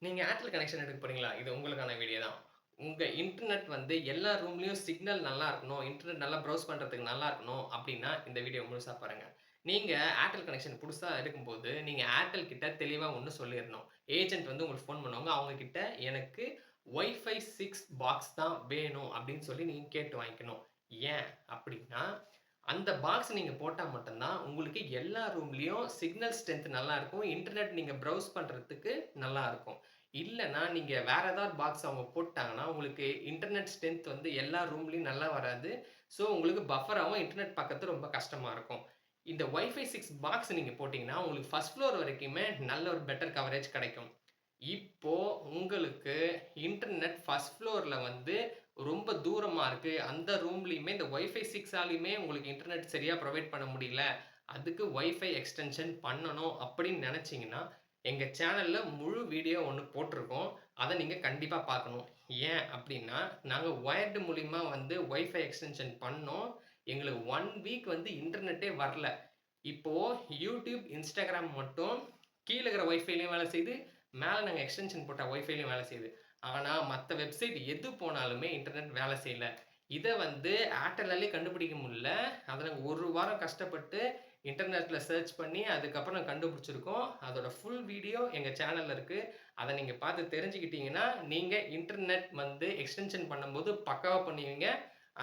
நீங்க Airtel connection எடுக்க போறீங்களா? இது உங்களுக்கான வீடியோ தான். உங்க இன்டர்நெட் வந்து எல்லா ரூம்லயும் சிக்னல் நல்லா இருக்கணும். இன்டர்நெட் நல்லா ப்ரௌஸ் பண்றதுக்கு நல்லா இருக்கணும் அப்டின்னா, இந்த வீடியோ முழுசா பாருங்க. நீங்க ஏர்டெல் கனெக்ஷன் புதுசா எடுக்கும்போது, நீங்க ஏர்டெல் கிட்ட தெளிவா ஒண்ணு சொல்லிறணும். ஏஜென்ட் வந்து உங்களுக்கு ஃபோன் பண்ணுவாங்க. அவங்க கிட்ட எனக்கு வைஃபை 6 பாக்ஸ் தான் வேணும் அப்டின்னு சொல்லி நீங்க கேட்டு வாங்கிக்கணும். ஏன் அப்டின்னா, அந்த பாக்ஸ் நீங்க போட்டா மட்டும் தான் உங்களுக்கு எல்லா ரூம்லயும் சிக்னல் ஸ்ட்ரென்த் நல்லா இருக்கும். இன்டர்நெட் நீங்க ப்ரௌஸ் பண்றதுக்கு நல்லா இருக்கும். இல்லன்னா, நீங்க வேற ஏதாவது பாக்ஸ் அவங்க போட்டாங்கன்னா, உங்களுக்கு இன்டர்நெட் ஸ்ட்ரென்த் வந்து எல்லா ரூம்லயும் நல்லா வராது. ஸோ, உங்களுக்கு பஃபர் ஆவும் இன்டர்நெட் பார்க்கறது ரொம்ப கஷ்டமா இருக்கும். இந்த வைஃபை 6 பாக்ஸ் நீங்க போட்டீங்கன்னா, உங்களுக்கு 1 ஃப்ளோர் வரைக்குமே நல்ல ஒரு பெட்டர் கவரேஜ் கிடைக்கும். இப்போ உங்களுக்கு இன்டர்நெட் 1 ஃப்ளோர்ல வந்து ரொம்ப தூரமா இருக்கு. அந்த ரூம்லயுமே இந்த வைஃபை 6 ஆலயுமே உங்களுக்கு இன்டர்நெட் சரியா புரொவைட் பண்ண முடியல. அதுக்கு வைஃபை எக்ஸ்டென்ஷன் பண்ணணும் அப்படின்னு நெனச்சீங்கன்னா, எங்க சேனல்ல முழு வீடியோ ஒண்ணு போட்டிருக்கோம். அத நீங்க கண்டிப்பா பார்க்கணும். ஏன் அப்டின்னா, நாங்க வயர்டு மூலியமா வந்து வைஃபை எக்ஸ்டென்ஷன் பண்ணோம். எங்களுக்கு 1 வீக் வந்து இன்டர்நெட்டே வரல. இப்போ YouTube, Instagram மட்டும் கீழ இருக்கிற வைஃபைலயும் வேலை செய்யுது. மேல நாங்க எக்ஸ்டென்ஷன் போட்ட வைஃபைலயும் வேலை செய்யுது. ஆனா, மத்த வெப்சைட் எது போனாலுமே இன்டர்நெட் வேலை செய்யல. இத வந்து ஏர்டெல்லாலயே கண்டுபிடிக்க முடியல. அத நாங்க 1 வாரம் கஷ்டப்பட்டு இன்டர்நெட்ல சர்ச் பண்ணி, அதுக்கப்புறம் கண்டுபிடிச்சிருக்கோம். அதோட ஃபுல் வீடியோ எங்க சேனல்ல இருக்கு. அத நீங்க பார்த்து தெரிஞ்சுக்கிட்டீங்கன்னா, நீங்க இன்டர்நெட் வந்து எக்ஸ்டென்ஷன் பண்ணும்போது பக்காவா பண்ணுவீங்க.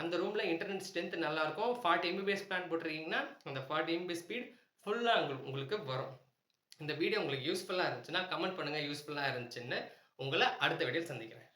அந்த ரூம்ல இன்டர்நெட் ஸ்ட்ரென்த் நல்லாருக்கும். 40 எம்பிபிஎஸ் பிளான் போட்டிருக்கீங்கன்னா, அந்த 40 எம்பிபிஎஸ் ஸ்பீட் ஃபுல்லா உங்களுக்கு வரும். இந்த வீடியோ உங்களுக்கு யூஸ்ஃபுல்லா இருந்துச்சுன்னா, கமெண்ட் பண்ணுங்க யூஸ்ஃபுல்லா இருந்துச்சுன்னு. உங்கள அடுத்த வீடியோல சந்திக்கிறேன்.